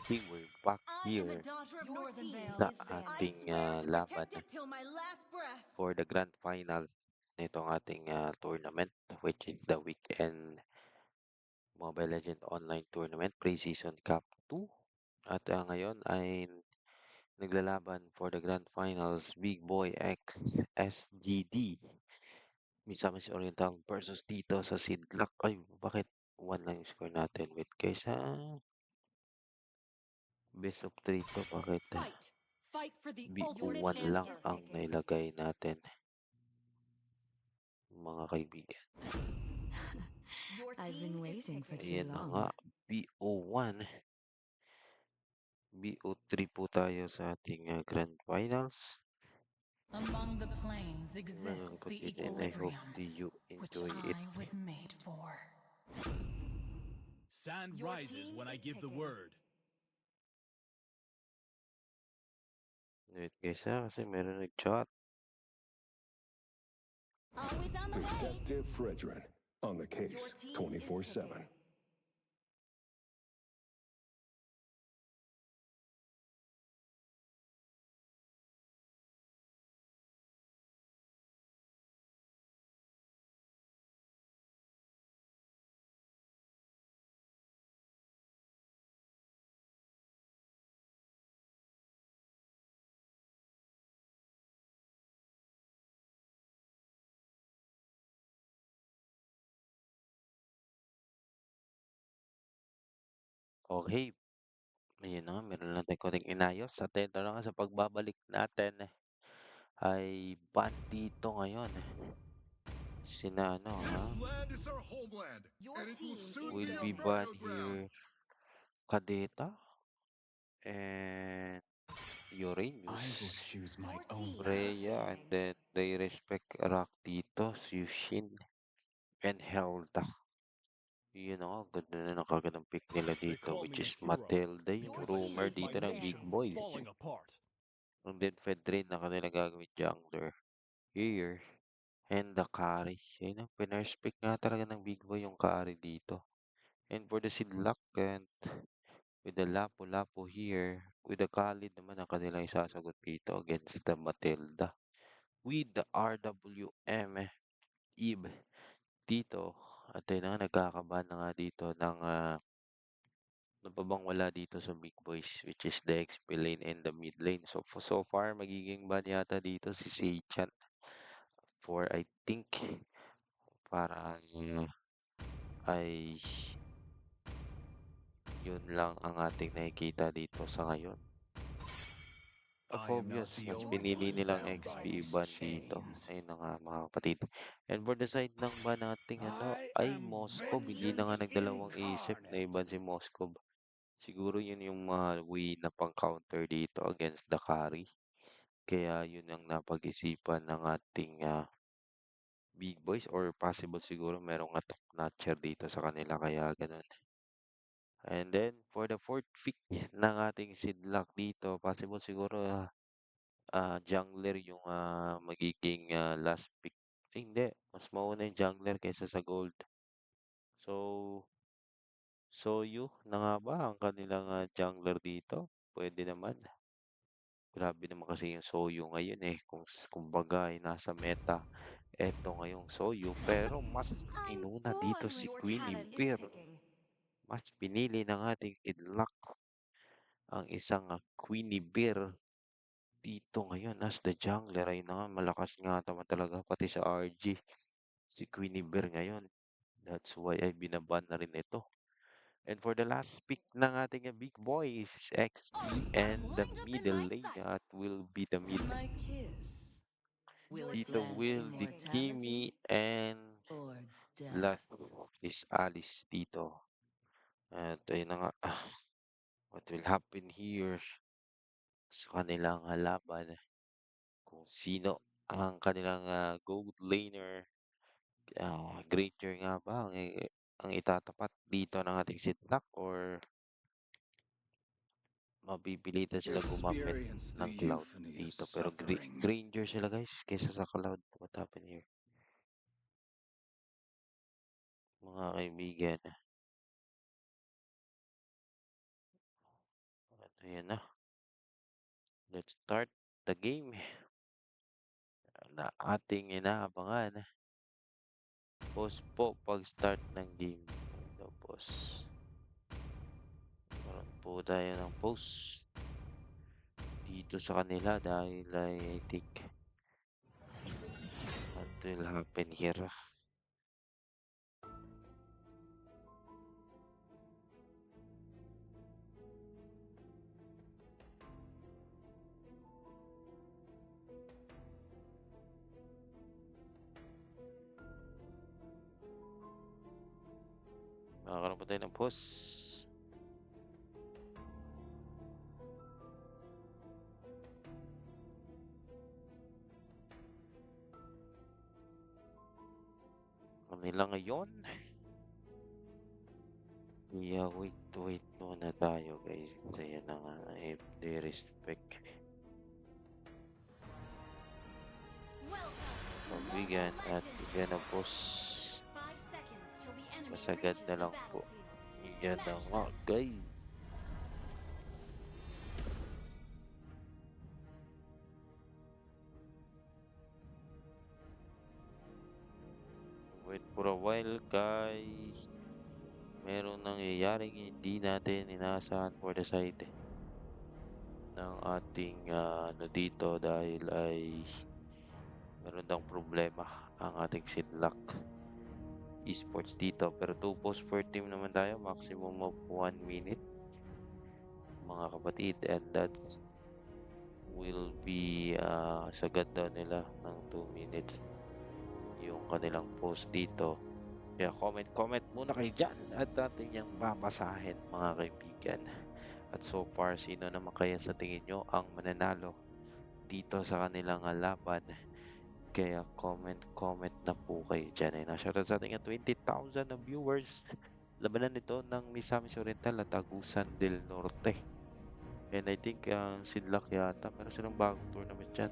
Okay, we're back I am a here daughter of Your Northern team Vale. sa is I banned. ating swear to laban protect it till my last breath. for the grand final nitong ating tournament, which is the weekend Mobile Legends Online Tournament Pre-Season Cup 2. At ngayon ay naglalaban for the grand finals Big Boy X SGD Misamis Oriental versus dito sa Sidlak. Ay, bakit 1 lang yung score natin? Wait, kaysa best of 3 to, bakit Fight! Fight for the Your ultimate BO1 team lang is answer. ang picking. nailagay natin, mga kaibigan. Your I've team been is waiting for picking. too Ayan na nga, long. BO1, BO3 po tayo sa ating grand finals. Among the planes I'll exists put the it in. I hope equilibrium, you which enjoy it. I was made for. Sand Your rises team when I is give the picking. word. Wait, kaysa kasi meron nag-chat. Always on the way. Detective Fredrin on the Your case team is 24/7. picking. Okay, ayun na nga, meron lang tayo konting inayos. Atento na nga sa pagbabalik natin ay ban dito ngayon. Sina ano This land is our homeland, Your and it will team soon is will be our be banned. ban battleground. here Kadeta and I will Uranus, choose my Your own team is path. Freya, and scanning. then they respect Raktito, Sushin, and Helda. Yun ang ganda na ng kagandang pick nila They dito, call which me a is hero Matilda, yung Your because I rumor team saved my dito is ng Big nation banned. from Boys. falling apart. Ang then Fedrin na kanila gagawin jungler here. And the carry. Yun ang pinurse pick nga talaga ng Big Boy yung carry dito. And for the Sidlak and with the Lapu-Lapu here, with the Khalid naman ang kanilang isasagot dito against the Matilda. With the RWM Eve dito. At yun na nga, nagkakabahan na nga dito ng ano pa bang wala dito sa Big Boys, which is the XP lane and the mid lane. So far, magiging ban yata dito si Seichan for I think para ay yun lang ang ating nakikita dito sa ngayon. I am not Phobias, the mas Your only pinili one team nilang is bound by XP picking. these ban dito. chains. Ayun na nga mga kapatid. And for the side ng ban nating ano, I ay am Moskov. Hindi na nga vengeance nagdalawang isip na incarnate. iban si Moskov. Siguro yun yung mga way na pang-counter dito against the carry. Kaya yun ang napag-isipan ng ating big boys or possible siguro merong attack notcher dito sa kanila kaya ganun. And then for the fourth pick ng ating Sidlock dito, possible siguro jungler yung magiging last pick. Ay, hindi, mas mauna yung jungler kaysa sa gold. So, Soyu na nga ba ang kanilang jungler dito? Pwede naman. Grabe naman kasi yung Soyu ngayon eh. Kumbaga ay nasa meta. Eto ngayong Soyu. Pero mas I'm inuna dito born si with your Queenie talent is Bear. picking. Mas pinili ng ating Kidlock ang isang Queenie Bear dito ngayon as the jungler. Ay na nga, malakas nga naman talaga pati sa RG. Si Queenie Bear ngayon. That's why ay binaban na rin ito. And for the last pick ng ating big boys, XP Already got him and the lined up in middle my lane sights. that will be the mid. My kiss. Will Your it Dito team grant is will be picking. immortality Kimi and or death? last is Alice dito. At ayun na nga, what will happen here sa kanilang laban kung sino ang kanilang gold laner. Granger nga ba ang itatapat dito ng ating Sitlock or mapipilitan sila gumamit Experience the ng Cloud euphony of dito. Pero suffering. Granger sila guys kaysa sa Cloud. What happened here? Mga kaibigan. Ayan na. Let's start the game na ating inaabangan. Pause po pag-start ng game. Tapos, meron po tayo ng pause dito sa kanila dahil I think what will happen here. Makakaroon po tayo ng pause. Kanila ngayon. Yeah, wait muna tayo guys. Ayan na nga, if they respect. Welcome to Pabigyan Mobile at Legends. bigyan ng pause. 5 seconds till the enemy Masagad reaches na the lang po. battlefield. Bigyan na Smash nga them. guys. Wait for a while guys. Meron nangyayaring hindi natin inaasahan for the side ng ating ano dito dahil ay meron daw problema ang ating Sidlock Esports dito. Pero 2 posts per team naman tayo, maximum of 1 minute mga kapatid, and that will be sagad daw nila ng 2 minutes yung kanilang post dito. Kaya comment muna kayo dyan at natin yung babasahin mga kaibigan. At so far, sino naman kaya sa tingin nyo ang mananalo dito sa kanilang laban? Kaya comment na po kayo dyan. Ay na-shoutout sa ating 20,000 na viewers. Labanan nito ng Misamis Oriental at Agusan del Norte. And I think Sidlak yata. Meron silang bagong tournament dyan.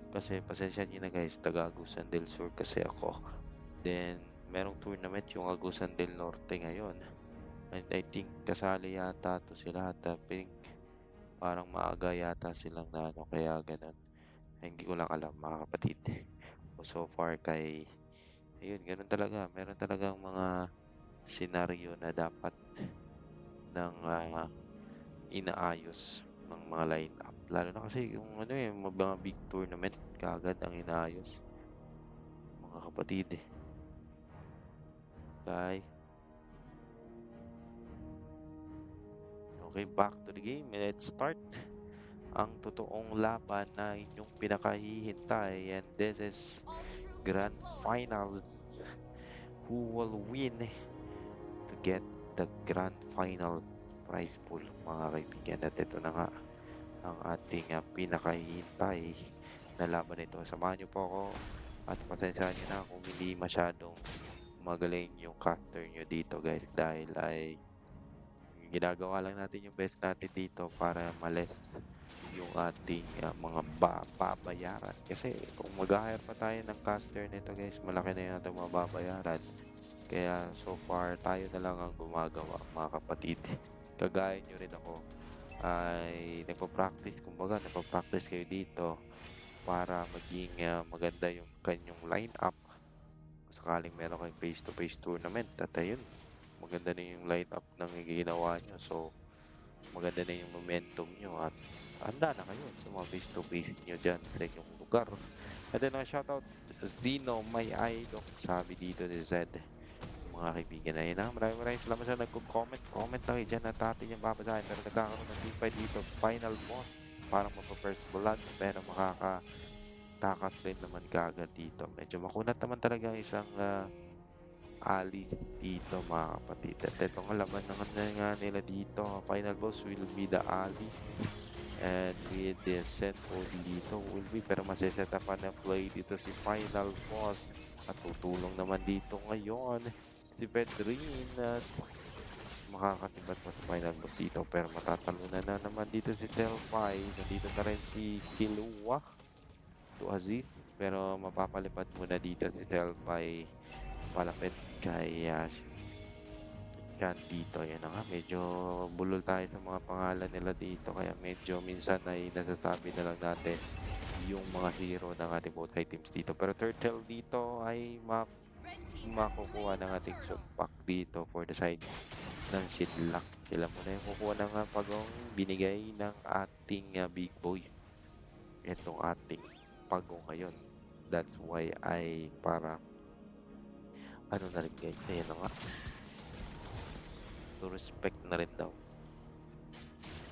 Kasi pasensya nyo na guys, taga Agusan del Sur kasi ako. Then, merong tournament yung Agusan del Norte ngayon. And I think kasali yata to sila at I think parang maaga yata silang na ano, kaya ganun. Hindi ko lang alam mga kapatid. So far kay ayun, ganun talaga. Meron talagang mga senaryo na dapat ng inaayos ng mga line-up. Lalo na kasi yung ano mga big tournament kaagad ang inaayos. Mga kapatid Kay okay, back to the game. Let's start ang totoong laban na inyong pinakahihintay, and this is All troops grand deployed. final. Who will win to get the grand final prize pool mga kaibigan? At ito na nga ang ating pinakahihintay na laban nito. Samahan niyo po ako at pasensyahan niyo na kung hindi masyadong magaling yung caster nyo dito guys, dahil ay ginagawa lang natin yung best natin dito para malis yung ating mga babayaran. Kasi kung mag-hire pa tayo ng caster nito guys, malaki na yung ating mababayaran. Kaya so far tayo na lang ang gumagawa mga kapatid. Kagaya nyo rin ako ay nagpa-practice, kumbaga nagpa-practice kayo dito para maging maganda yung kanyang line-up sakaling meron kayong face-to-face tournament. At ayun, maganda na yung line-up ng ginawa nyo. So, maganda na yung momentum nyo at handa na kayo sa mga face-to-face nyo dyan sa inyong lugar. At then, shoutout Dino, may idol, sabi dito ni Zed. Mga kaibigan, ayun na. Maraming salamat sa nagko-comment. Comment lang kayo dyan at atin yung babasahin. Pero nagkakaroon ng team fight dito. Final boss. Parang mapa-first blood. Pero makaka-takas rin naman kaagad dito. Medyo makunat naman talaga isang Ali dito mga kapatid. At ito nga laban nga nila dito. Final boss will be the Ali. And with the set dito will be, pero masesetapan na play dito si final boss. At tutulong naman dito ngayon si Pedrin at makakatibat pa sa final boss dito, pero matatalunan na naman dito si Telfai. Nandito na rin si Kilua to Aziz, pero mapapalipad muna dito si Telfai palapit kay Yan dito, yan na nga. Medyo bulol tayo sa mga pangalan nila dito. Kaya medyo minsan ay nasasabi na lang natin yung mga hero ng ating both side teams dito. Pero Turtle dito ay Red team has makukuha ng slain the ating turtle. sumpak dito for the side ng Sidlak. Sila muna yung kukuha ng pagong binigay ng ating big boy. Itong ating pagong ngayon. That's why ay para ano na rin guys. Ayan na nga. To respect na rin daw.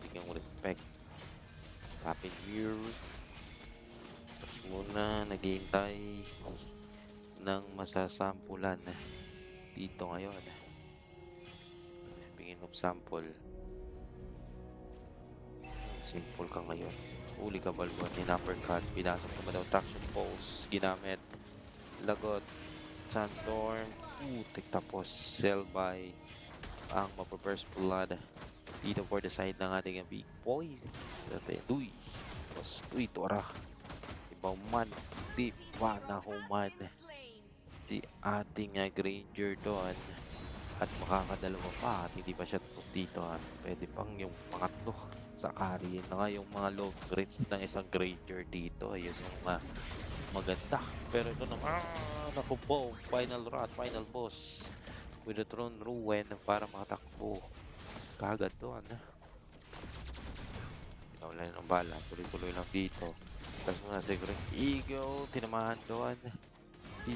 Bigyan mo respect. Happy New Year. Tapos muna naghihintay ng masasampulan dito ngayon. Pingin of sample. Simple ka ngayon. Uli ka balbuan ni uppercut. Pinasok naman daw traction pulse. Ginamit. Lagot. Sandstorm. Putik tapos sell by ang mapapirst blood dito for the side ng ating big boy. Uy. Tapos uy tora. Ibang man. Di pa nahuman Slain. si ating Granger doon. At makakadalawa pa at hindi pa siya tapos dito pwede pang yung pangatlo sa carry na nga yung mga low grades ng isang Granger dito ayun yung maganda pero ito naman naku po final rat final boss with the throne ruin para makatakbo kagad doon wala ng bala tuloy-tuloy lang dito tapos muna si Great Eagle tinamahan doon si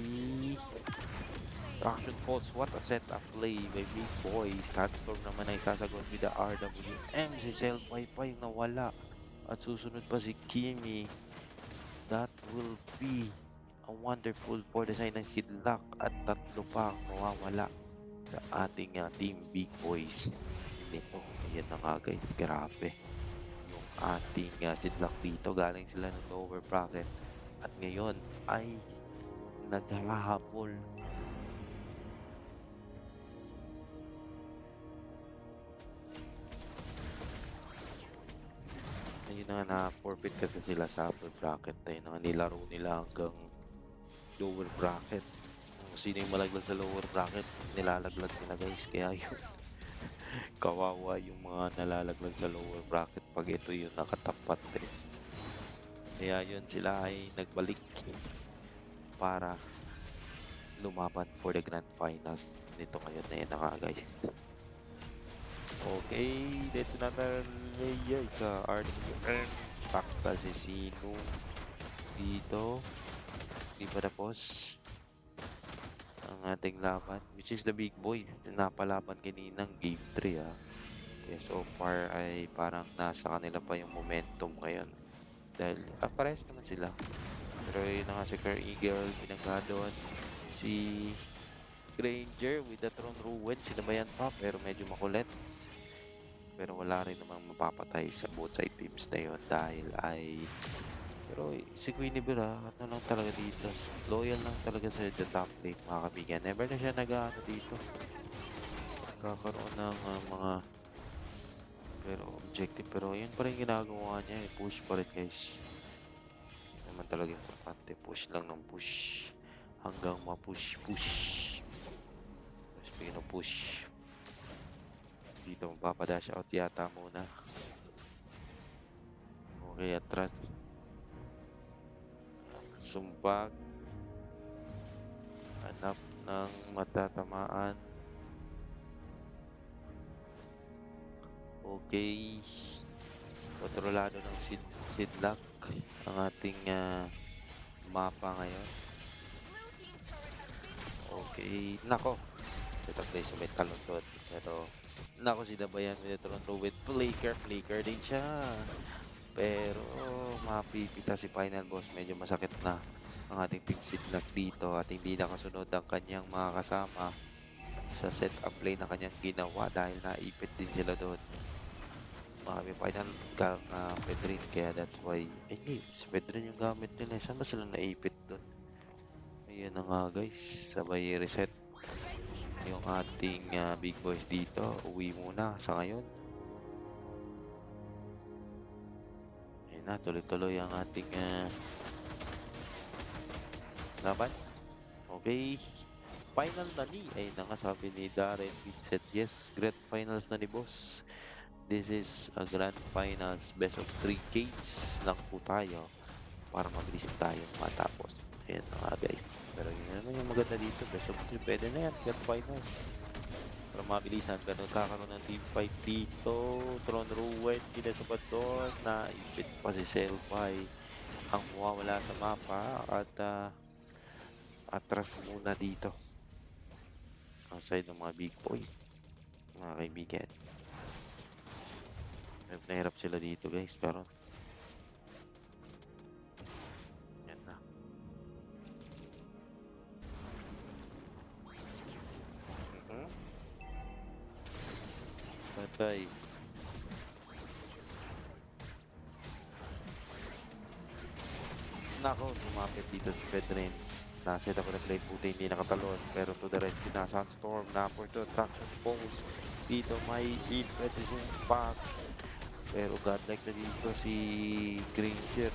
Action Pulse, what a setup play by Big Boys. Catstorm naman ay sasagot with the RWM. Si Selfie pa yung nawala. At susunod pa si Kimi. That will be a wonderful for the side ng Sidlak. At tatlo pa ang mawawala sa ating team Big Boys. Nito, ayan na nga guys. Grabe. Yung ating Sidlak dito. Galing sila ng lower bracket. At ngayon ay naghahabol. Ayun na nga, na-forfeit kasi sila sa upper bracket. Ayun na nga, nilaro nila hanggang lower bracket. Kung sino yung malaglag sa lower bracket, nilalaglag nila guys. Kaya yun, kawawa yung mga nalalaglag sa lower bracket pag ito yung nakatapat eh. Kaya yun, sila ay nagbalik para lumaban for the grand finals nito ngayon na yun na nga guys. Okay, that's another layer sa RWM. Pakta si Sino dito. Di pa tapos ang ating laban, which is the big boy. Napalaban kaninang game 3 Kaya so far ay parang nasa kanila pa yung momentum ngayon. Dahil pares naman sila. Pero yun na nga si Car Eagle, pinangga doon. Si Granger with the Throne Ruin, sinabayan pa pero medyo makulit. Pero wala rin namang mapapatay sa both side teams na yun dahil ay pero si Guinevere ano lang talaga dito loyal lang talaga sa the top lane mga kaibigan. Never na siya nag-ano dito kakaroon ng mga pero objective pero yun pa rin ginagawa niya push pa rin guys naman talaga importante push lang ng push hanggang ma-push speaking of push dito magpapadash out yata muna. Okay, atras. Sumbag. Hanap ng matatamaan. Okay. Kontrolado ng Sidlak ang ating mapa ngayon. Blue team turret has been Okay. Nako. Set up place may talon doon. Pero nako si Dabayan with Toronto with Flicker din siya. Pero mapipita si final boss. Medyo masakit na ang ating team Sidlak dito at hindi nakasunod ang kanyang mga kasama sa setup play na kanyang ginawa dahil naipit din sila doon. May final kang Pedrin kaya that's why hindi si Pedrin yung gamit nila. Saan ba sila naipit doon? Ayan na nga guys. Sabay reset yung ating big boys dito. Uwi muna sa ngayon. Ayan na, tuloy-tuloy ang ating laban. Okay. final na ni. Ayun na nga sabi ni Darren Vincent. Yes, grand finals na ni boss. This is a grand finals. Best of 3 games lang po tayo para mabilis tayo matapos. Ayan na nga guys. Pero yun naman yung maganda dito. Best of 3. Pwede na yan. Grand finals. Para mabilisan. Ganun kakaroon ng team fight dito. Tron Ruin. Kinasabad doon. Naipit pa si Selfie. Ang mawawala sa mapa. At atras muna dito. Outside ng mga big boy. Mga kaibigan. Nahirap sila dito guys. Pero yan na. Patay. Nako, lumapit dito si Pedrin. Nasa ako na play puti, hindi nakatalon. Pero to the rescue na Sunstorm. Napper to traction post. Dito may in-precision pack. Pero godlike na dito si Granger.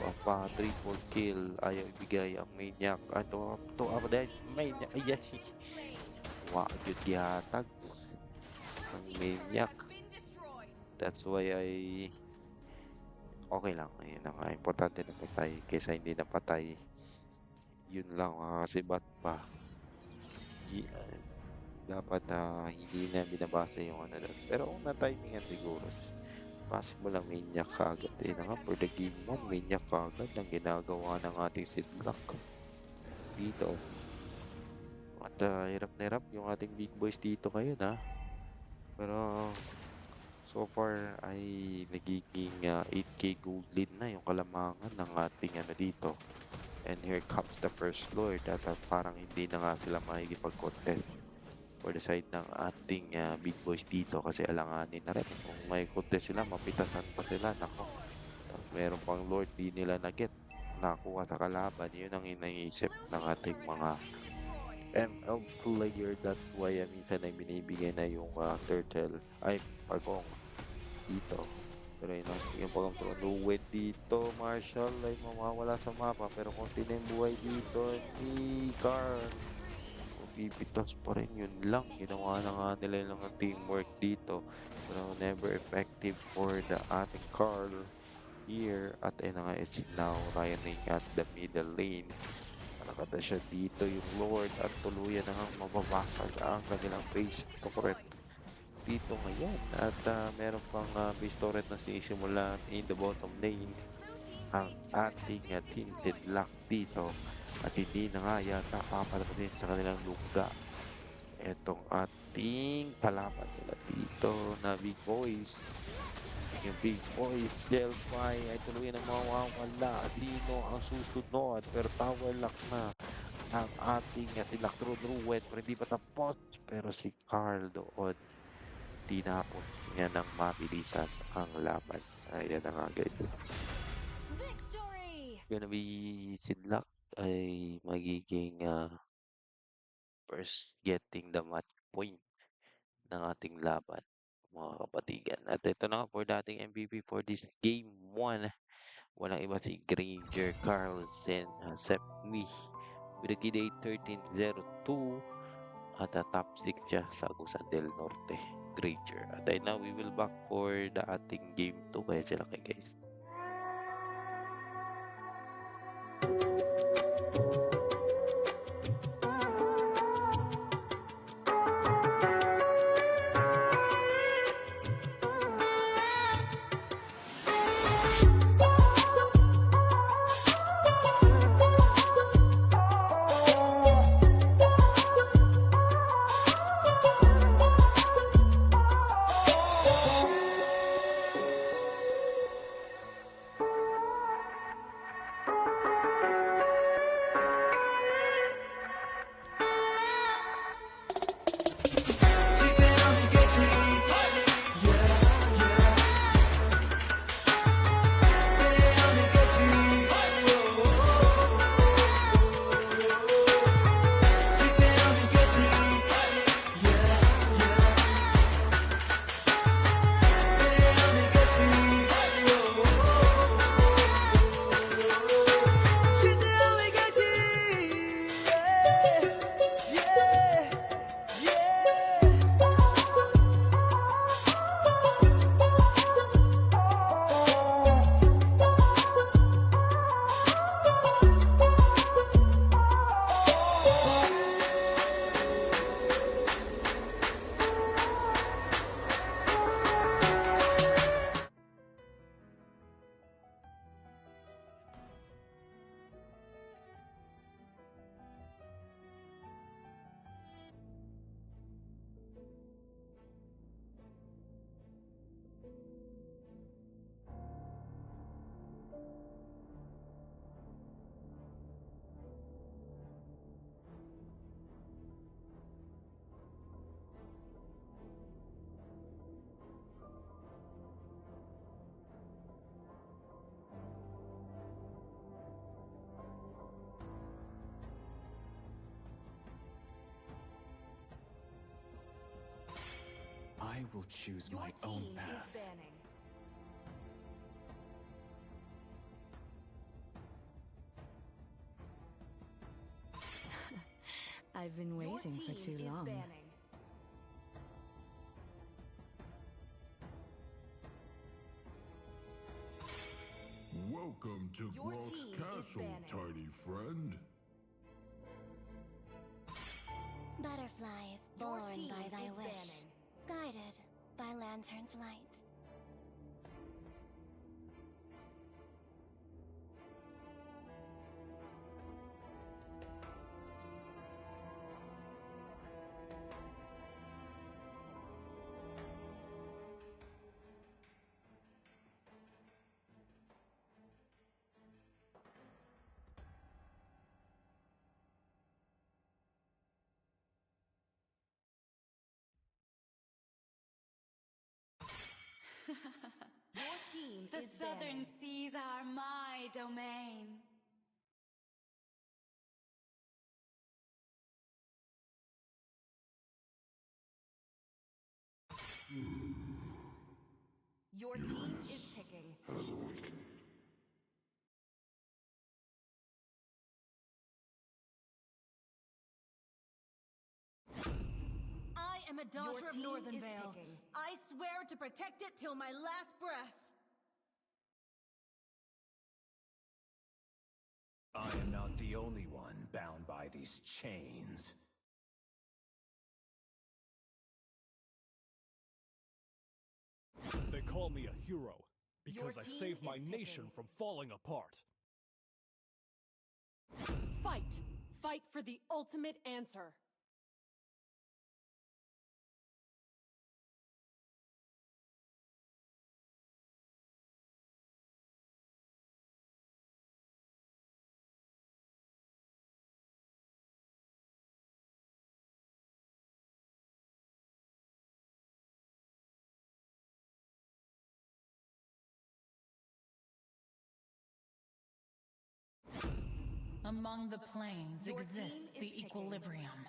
Apa, triple kill. Ayaw ibigay ang Maniac. Ito ako dahil Maniac. Ay, wag yun gihatag. Ang Maniac. That's why okay lang. Ayun na nga. Importante na patay. Kaysa hindi na patay. Yun lang. Kasi ba't pa? Dapat hindi na binabasa yung ano doon. Pero kung na-timingan siguro. Possible lang Maniac kagad. Eh na nga. For the game 1, Maniac kagad ang ginagawa ng ating Sidlock. Dito. At hirap na hirap yung ating big boys dito ngayon ha. Pero so far ay nagiging 8k gold lead na yung kalamangan ng ating ano dito. And here comes the first lord at parang hindi na nga sila makikipag-contest for the side ng ating big boys dito kasi alanganin na rin. Kung may contest sila, mapitasan pa sila. Nako, meron pang lord di nila na-get. Nakuha sa kalaban. Yun ang inaisip ng ating mga ML player. That's why minsan ay binibigay na yung turtle ay pagong dito. Pero yung pagong Ruin dito, Marshall ay mawawala sa mapa. Pero konti na yung buhay dito ni Carl. Pipitas pa rin, yun lang. Ginawa na nga nila lang ang teamwork dito. Pero never effective for the ating Carl here. At ayun nga, it's now running at the middle lane. Nakata siya dito yung Lord at tuluyan na nga mababasag ang kanilang base turret dito ngayon. At meron pang base turret na sinisimulan in the bottom lane ang ating tinted lock dito. At hindi na nga yata papalapasin sa kanilang luga etong ating kalaban nila dito na big boys. Yung big boys, Delphi ay tuluyan ng mawawala. Dino ang susunod pero tower lock na ang ating Electro Druid pero hindi pa tapos. Pero si Carl doon tinapos niya ng mabilisan ang laban. Ayan na nga guys. Victory! Gonna be Sidlock ay magiging first getting the match point ng ating laban mga kapatigan. At ito na nga for dating MVP for this game 1. Walang iba si Granger Carlsen Sepmi with a KD 1302 at top 6 siya sa Agusan del Norte Granger. At now we will back for the ating game 2 kaya sila kay guys. I will choose Your my own team is path. banning. I've been Your waiting for team too is long. banning. Welcome to Your Grok's team is Castle, banning. tiny friend. Butterflies Your born team by thy is wish, banning. guided by lantern's light. Your team The is southern banning. seas are my domain. Your team is picking. I am a daughter of team Northern is Vale. picking. I swear to protect it till my last breath. I am not the only one bound by these chains. They call me a hero Your because I team saved my is nation picking. from falling apart. Fight! Fight for the ultimate answer. Among the plains Your exists team is the picking. equilibrium,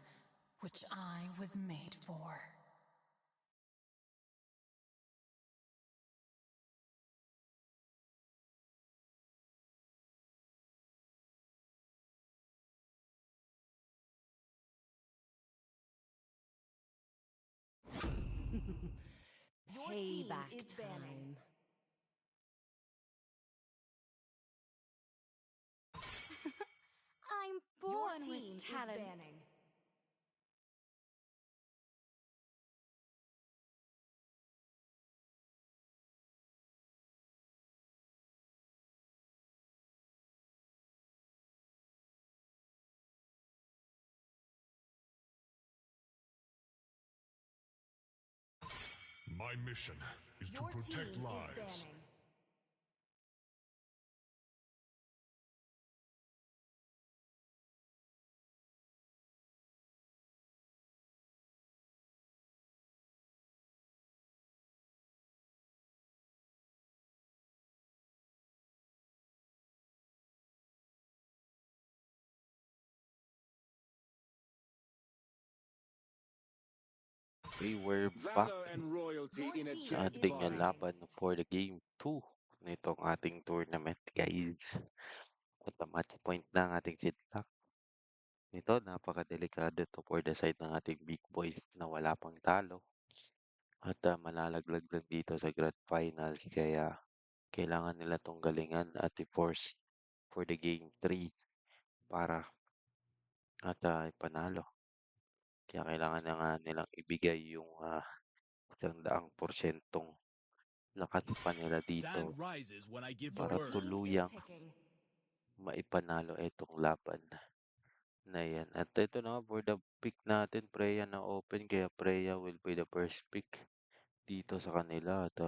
which I was made for. Your team Payback is banning. time. I'm Your born team with is talent. banning. My mission is to Your protect team lives. is banning. Okay, we're back Valor and royalty Your in a team sa jet is ating body. banning. laban for the game 2 nitong ating tournament, guys. At the match point na ang ating sidlak. Nito, napakadelikado to for the side ng ating big boys na wala pang talo. At malalaglag lang dito sa grand finals. Kaya kailangan nila tong galingan at i-force for the game 3 para at ipanalo. Kaya kailangan na nga nilang ibigay yung 100% lakas pa nila dito Sand rises when I give the Your para word. team is tuluyang picking. maipanalo itong laban na yan. At ito na nga for the pick natin, Freya na open. Kaya Freya will be the first pick dito sa kanila. At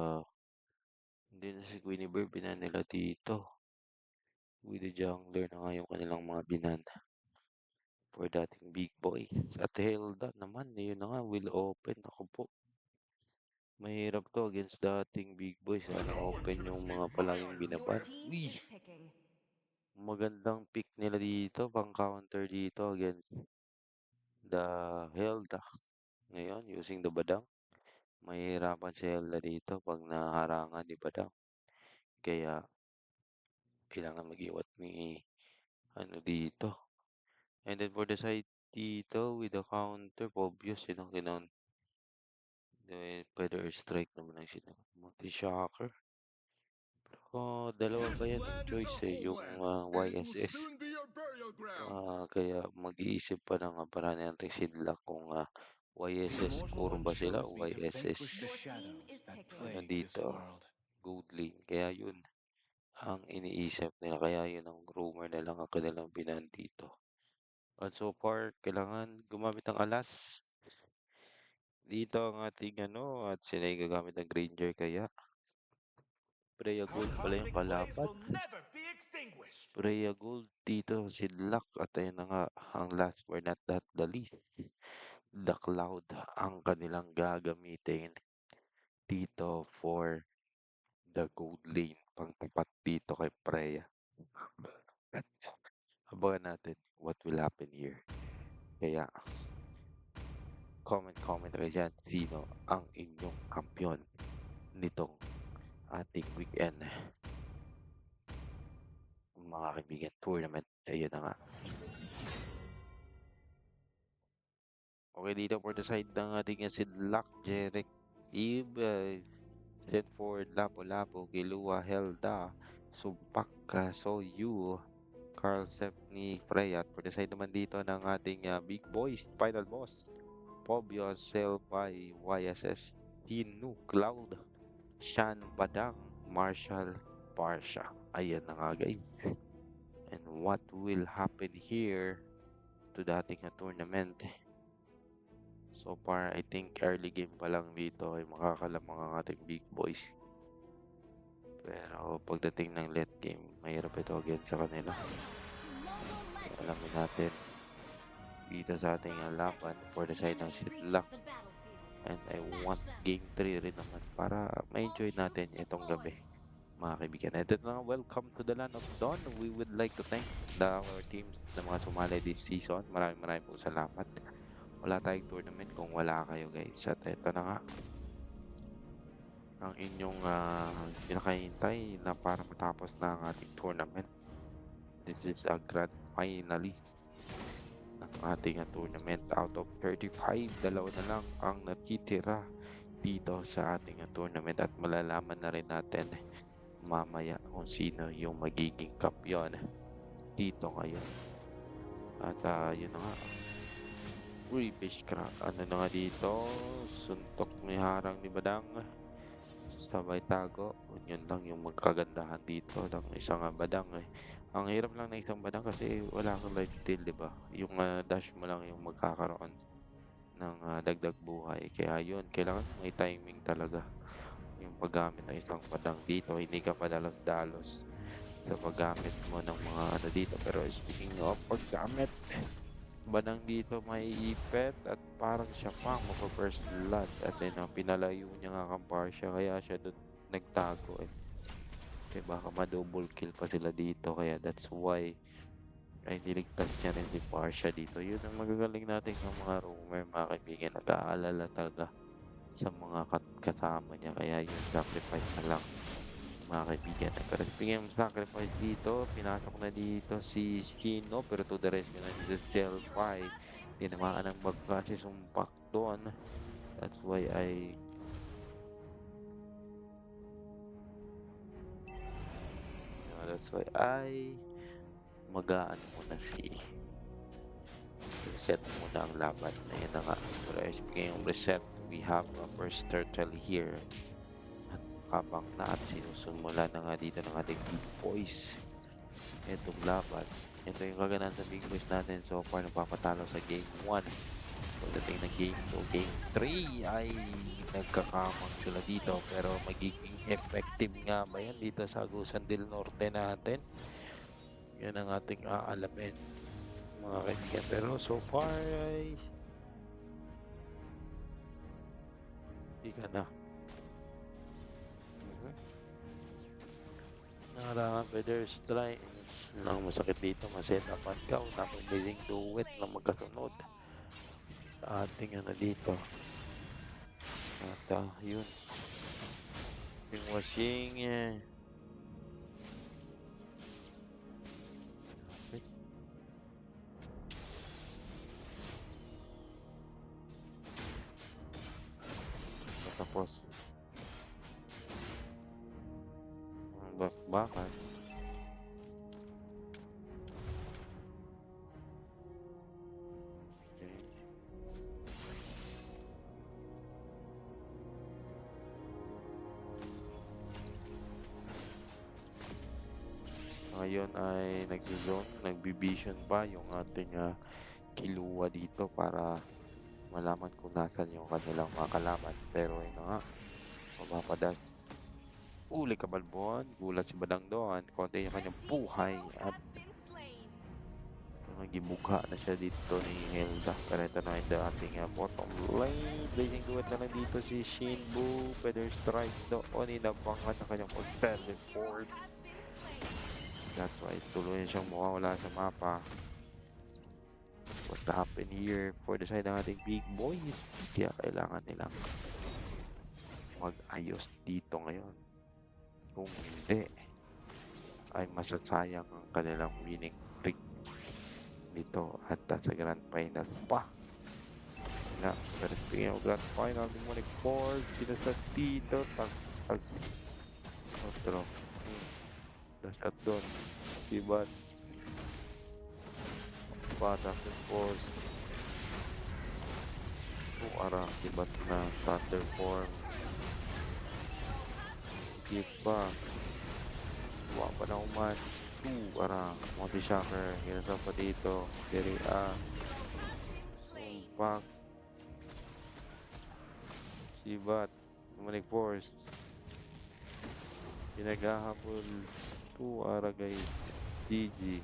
hindi na si Guinevere binan nila dito. With the jungler na nga yung kanilang mga binan for dating big boy. At Hilda naman, yun na nga, will open. Ako po. Mahirap to against dating big boys. Sana No one open can yung escape mga my palaging iron Your binaban. fist. team Uy! is picking. Magandang pick nila dito. Pang counter dito against the Hilda. Ngayon, using the Badang. mahihirapan si Zelda dito 'pag naharangan ni Badang. Kaya kailangan mag-iwat ni ano dito. And then for the side dito with the counter, obvious yun ang pwede airstrike naman ang multi-shocker. Pero dalawa pa This yan yung land is choice our yung homeland, and it will YSS. soon be your burial ground. Kaya mag-iisip pa ng paraan natin sidlak kung YSS The core Immortal One ba sila chose o me to vanquish YSS the Your team shadows is that picking. plague this nandito, world. gold lane. Kaya yun ang iniisip nila. Kaya yun ang rumor na lang ang kanilang binan dito. At so far, kailangan gumamit ng alas. Dito ang ating at sila yung gagamit ng Granger kaya. Freya Our Gold pala yung cosmic blaze kalaban. will never be extinguished. Freya Gold dito si Luck at ayun na nga ang last but not that the least. The Cloud ang kanilang gagamitin dito for the gold lane pangtapat dito kay Freya. Abangan natin what will happen here. Kaya comment kayo dyan sino ang inyong kampiyon nitong ating weekend mga kaibigan tournament. Ayun na nga. Okay, dito for the side ng ating si Luck, Jeric, Eve, set for Lapu-Lapu, Kilua, Helda, Sumpak, Soyu, Carl Stephanie, Freya. At for the side naman dito ng ating big boys, final boss, Pobio, Selby, YSS, Tinu, Cloud, Shan, Badang, Marshall, Parsha. Ayan na nga guys. And what will happen here to the ating tournament? So far, I think early game pa lang dito ay makakalamang ang ating big boys. Pero pagdating ng late game, mahirap ito against sa kanila. Alamin natin dito sa ating laban for the side ng Sidlak. And I want game 3 rin naman para ma-enjoy natin itong gabi. Mga kaibigan, and then welcome to the land of Dawn. We would like to thank our teams na mga sumali this season. Maraming po salamat. Wala tayong tournament kung wala kayo guys. At ito na nga ang inyong pinakahintay na para matapos na ang ating tournament. This is a grand finalist ng ating tournament. Out of 35, dalawa na lang ang natitira dito sa ating tournament at malalaman na rin natin mamaya kung sino yung magiging kampiyon dito ngayon. At yun na nga. Uy, fish crack. Ano na nga dito? Suntok may harang ni Badang. Sabay tago. Yun lang yung magkagandahan dito ng isang Badang. Ang hirap lang ng isang Badang kasi wala kang life steal, diba? Yung dash mo lang yung magkakaroon ng dagdag buhay. Kaya yun, kailangan may timing talaga yung paggamit ng isang Badang dito. Hindi ka padalos-dalos sa paggamit mo ng mga dito. Pero speaking of paggamit, Badang dito may ipet at parang siya pa first blood at then pinalayo niya nga kang Parsha kaya siya doon nagtago kasi baka ma-double kill pa sila dito kaya that's why ay niligtas niya rin si Parsha dito. Yun ang magagaling natin ng mga rumor mga kaibigan, nag-aalala talaga sa mga kasama niya kaya yung sacrifice na lang mga kaibigan. Pero speaking of sacrifice dito, pinasok na dito si Shino pero to the rescue na dito si Delphi. Tinamaan ng bagka si Sumpak doon. That's why magaan muna reset muna ang laban. Ayun na nga. Pero speaking of reset, we have a first turtle here. Habang na at sinusumula na nga dito ng ating big boys itong laban. Ito yung kaganahan sa big boys natin so far napapatalo sa game 1. Pagdating ng game 2, game 3 ay nagkakamang sila dito pero magiging effective nga ba yan dito sa Agusan del Norte natin? Yan ang ating aalamin mga kaibigan. Pero so far ay hindi ka na narangan pwede strike nang masakit dito masetapan ka tapos pwedeng duet na magkasunod sa ating dito At yun. Yung washing okay. Tapos ang bakbakan. Okay. Ngayon ay nagzo-zone, nagbi-vision pa yung ating Killua dito para malaman kung nasan yung kanilang mga kalaban. Pero yun na nga, mapapadas. Uli Kabalbon, gulat si Badang doon, konti yung kanyang buhay at nagibugha na siya dito ni Hilda. Pero ito na yung ating bottom lane. Blazing duet na lang dito si Shinbu. Feather strike doon, inabangan na kanyang pag-teleport. That's why tuloy siyang mawawala sa mapa. What happened here for the side ng ating big boys? Kaya kailangan nilang mag-ayos dito ngayon. Kung hindi, ay masasayang ang kanilang winning streak dito at sa Grand Final pa. Na, pero speaking of Grand Final, Demonic Force, sinasat dito, otro. Nasat doon, Sibat. Batak and Force. Arang Sibat na Thunder Form. Sipa. Buwa pa na uman. Arang Monty Shocker. Ginasa pa dito. Serie A. Impact. Sibat. Demonic Force. Pinaghahabol. Ara guys. GG.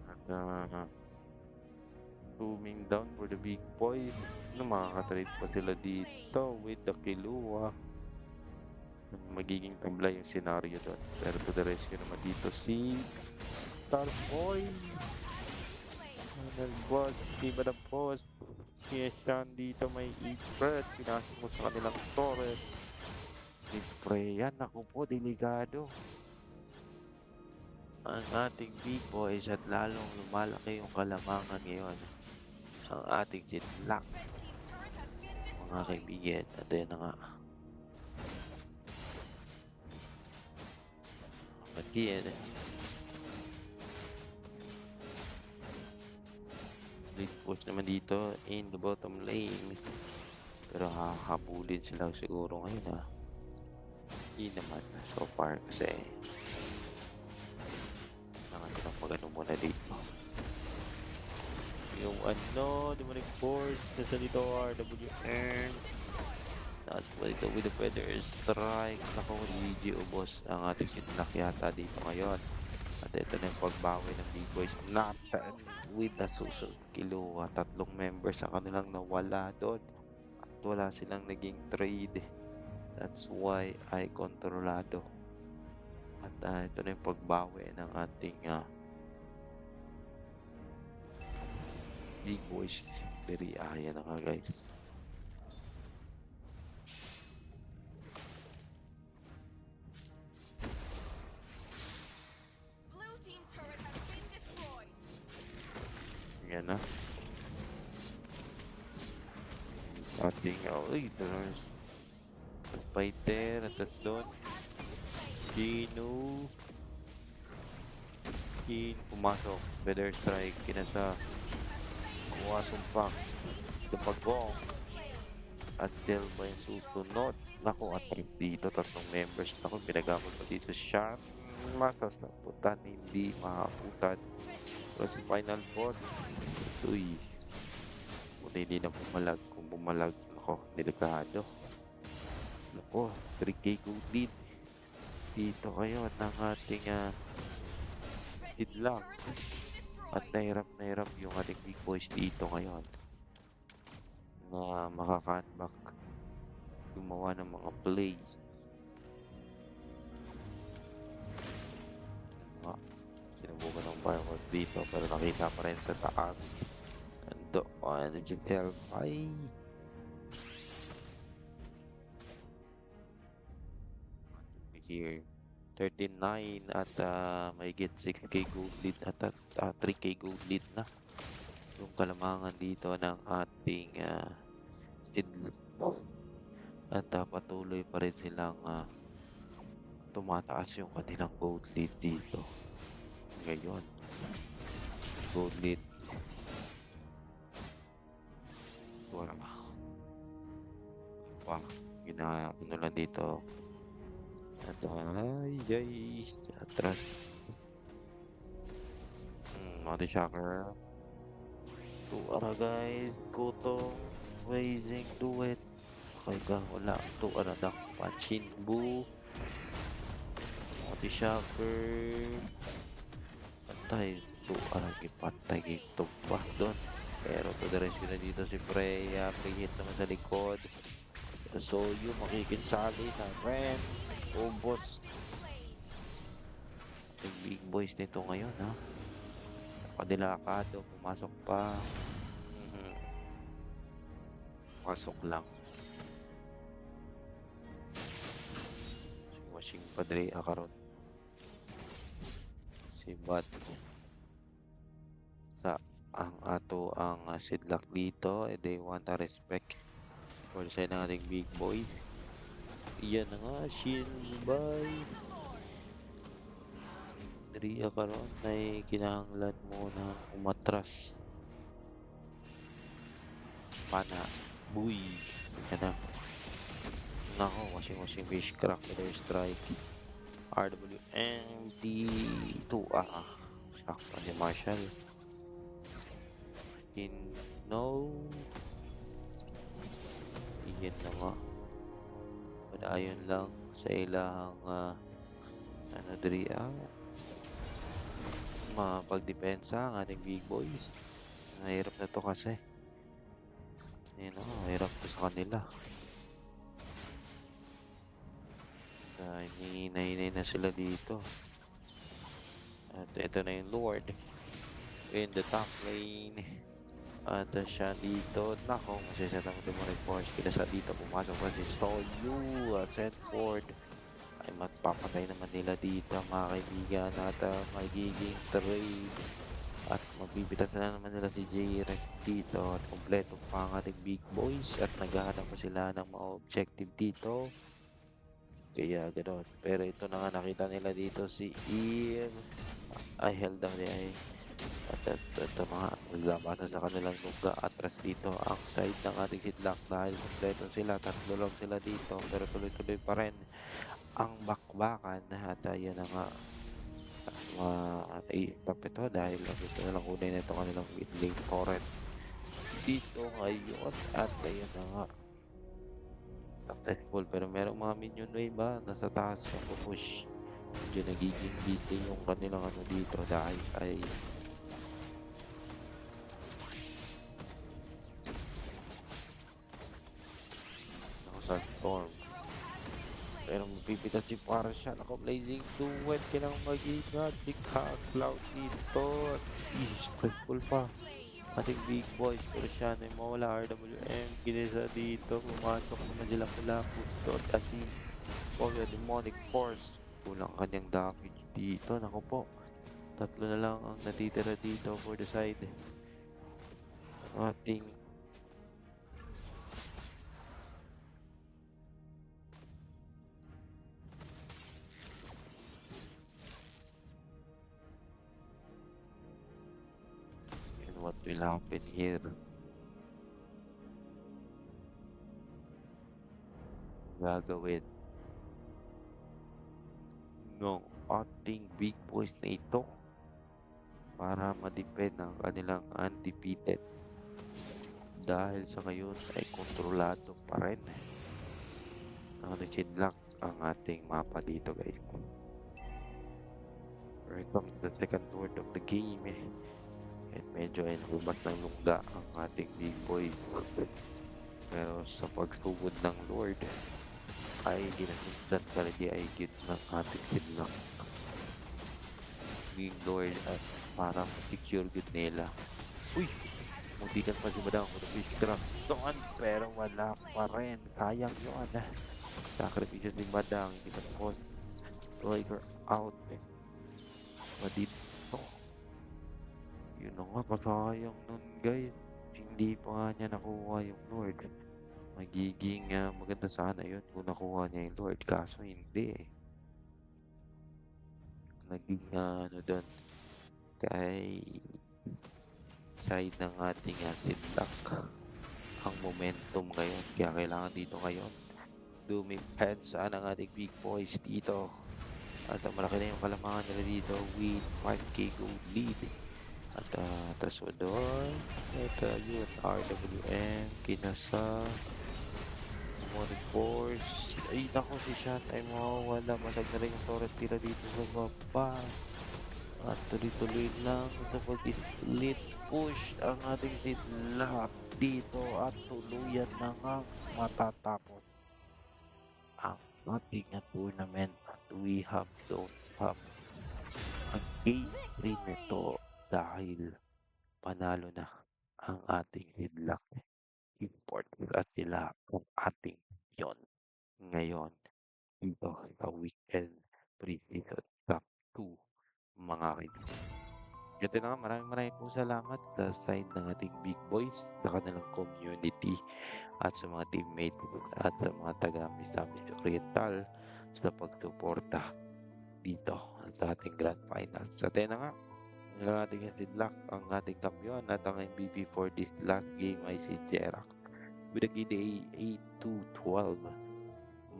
At zooming down for the big boy. Makakatrade pa sila dito with the Killua. Magiging tabla yung scenario doon. Pero to the rescue naman dito si Starboy. Nag-boss. Diba na boss? Si Sean dito may e-spread. Pinasok mo sa kanilang torres. Si Freya, naku po, delikado. Ang ating big boys at lalong lumalaki yung kalamangan ngayon. Ang ating Jetlock. Mga kaibigan. At yun na nga. Again. Lead push naman dito in the bottom lane. Pero hahabulin sila siguro ngayon Hindi naman so far kasi nakasilang magano muna dito. Yung Demonic Force nasa dito RWN. That's what ito with the Feather Strike. Naku, Luigi ubos ang ating sinlak yata dito ngayon. At ito na yung pagbawi ng big boys natin with the susunod Killua. 3 members ang kanilang nawala doon. At wala silang naging trade. That's why ay kontrolado. At ito na yung pagbawi ng ating big boys. Very ayan na nga guys. Yan na. Ating there's fighter at doon. Kino pumasok. Feather strike. Kinasa sumpak. Dumagong. At Delva yung susunod. Naku, at dito 3 members. Naku, pinagamot pa dito siya. Matas na putan. Hindi makaputan. Pero si Final Four. Uy. Kung hindi na bumalag. Kung bumalag. Ako, delikado. Ako, 3K good dito kayo ng ating hidlang. At nahirap yung ating big boys dito ngayon na makaka-unback gumawa ng mga plays. Sinubukan ng firework dito pero nakita pa rin sa taas dito. Energy Cell. Ay! Here. 39 at may get 6k gold lead at 3k gold lead na. Yung kalamangan dito ng ating Sidl. At patuloy pa rin silang tumataas yung kanilang gold lead dito. Ngayon, gold lead. Wala ba? Wow, ano lang dito. At ay, atras. Mother Shocker. Tuara guys, Kotong, Raising, do it. Okay ka, wala. Tuara dak, Panchin, Boo. Mother Shocker. Patay, tuara, gipatay, gitumpah doon. Pero to the rescue na dito si Freya. Pre-hit naman sa likod. So yung makikinsali na Ren. Ubos. Yung big boys nito ngayon ha. Napadilakado. Pumasok pa. Pasok lang. Washing Padre Akaron. Si Bat. Sa ang ato ang sidlak dito. They want a respect for sa ng ating big boy. Iyan na nga, Shinbay. Ria karon ay kinahanglan mo na umatras. Pana, buy. Yan na. Nako, washing fish crack, killer strike. RWMD 2 sakto si Marshall. No. Iyan na nga. Padayon lang sa ilahang mapagdepensa ang ating big boys. Mahirap na to kasi. Mahirap to sa kanila. Hinihinay na sila dito. At ito na yung Lord in the top lane. At siya dito, nako, masiseta mo demonic force. Kinasa dito, pumasok pa si Soyu at Sandford. Ay magpapatay naman nila dito, mga kaibigan. At magiging trade. At mabibitas na naman nila si J-Rex dito. At kompleto pa ang ating big boys. At naghahanap pa sila ng mga objective dito. Kaya gano'n. Pero ito na nga nakita nila dito si Eve. Ay, held down niya ay. At ito mga naglabanan sa kanilang luga. Atras dito ang side ng ating sidlak dahil kompleto sila. Tatlo lang sila dito. Pero tuloy-tuloy pa rin ang bakbakan. At yan na nga. Ito dahil gusto nalang kunin na ito kanilang midlane torrent. Dito ngayon. At ayun na nga. Successful pero merong mga minion wave ba nasa taas yung push. Medyo nagiging busy yung kanilang dito dahil ay sa storm. Pero mapipitas si Parsha. Ako blazing duet. Kailangan mag-ingat. Big cloud dito. Stressful pa. Ating big boys. Pero siya na yung mawala. RWM. Kinesa dito. Pumasok naman sila pula. Puto. Kasi demonic force. Kulang kanyang damage dito. Naku po. Tatlo na lang ang natitira dito for the side. Ating what will happen here. Gagawin ng ating big boys na ito para ma-defend ang kanilang undefeated dahil sa ngayon ay kontrolado pa rin nag-sidlock ang ating mapa dito guys. Here comes the second word of the game at medyo ay nagubat ng lungga ang ating big boy. Pero sa pagsugod ng Lord ay ginasundan ka rin ay git ng ating sidlock. Big Lord at para secure good nila. Uy! Muntikan pa si Madam with a fish trap doon, pero wala pa rin. Kayang yun. Sacrifices ni Madam, hindi pa tapos. Breaker out. Madito. Yun na nga, pasayang nun guys. Hindi pa nga niya nakuha yung Lord. Magiging maganda sana yun kung nakuha niya yung Lord. Kaso hindi eh. Naging ano doon kay side ng ating Sidlak ang momentum ngayon. Kaya kailangan dito ngayon dumipensaan ang ating big boys dito. At malaki na yung kalamangan nila dito with 5k gold lead. At Traswador, at yun, RWM, Kinasa, Morning Force. Ay, naku, si Shot ay mawawala. Masag na rin yung Torres tira dito sa baba. At tuloy-tuloy lang sa pag-split push ang ating Sidlak dito. At tuluyan na nga matatapos ang ating tournament. At we don't have a game 3 nito dahil panalo na ang ating Sidlak. Important at sila ang ating yon ngayon dito sa weekend pre-season Cup 2 mga kaibigan. Ganito na nga, maraming po salamat sa side ng ating big boys, sa kanilang community at sa mga teammates at sa mga taga-Misamis Oriental sa pagsuporta dito sa ating grand finals. Sa na nga, ang ating Sidlak, ang ating kampiyon at ang MVP for this last game ay si Jerac with a KDA 8-12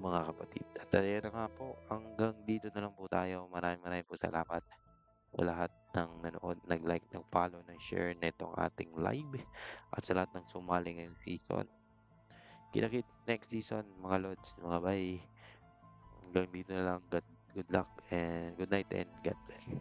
mga kapatid. At ayan na nga po, hanggang dito na lang po tayo. Maraming po salamat sa lahat ng nanood, nag-like, nag-follow, nag-share nitong ating live at sa lahat ng sumali ngayong season. Kinakit next season mga lods, mga bye. Hanggang dito na lang. Good luck and good night and God bless.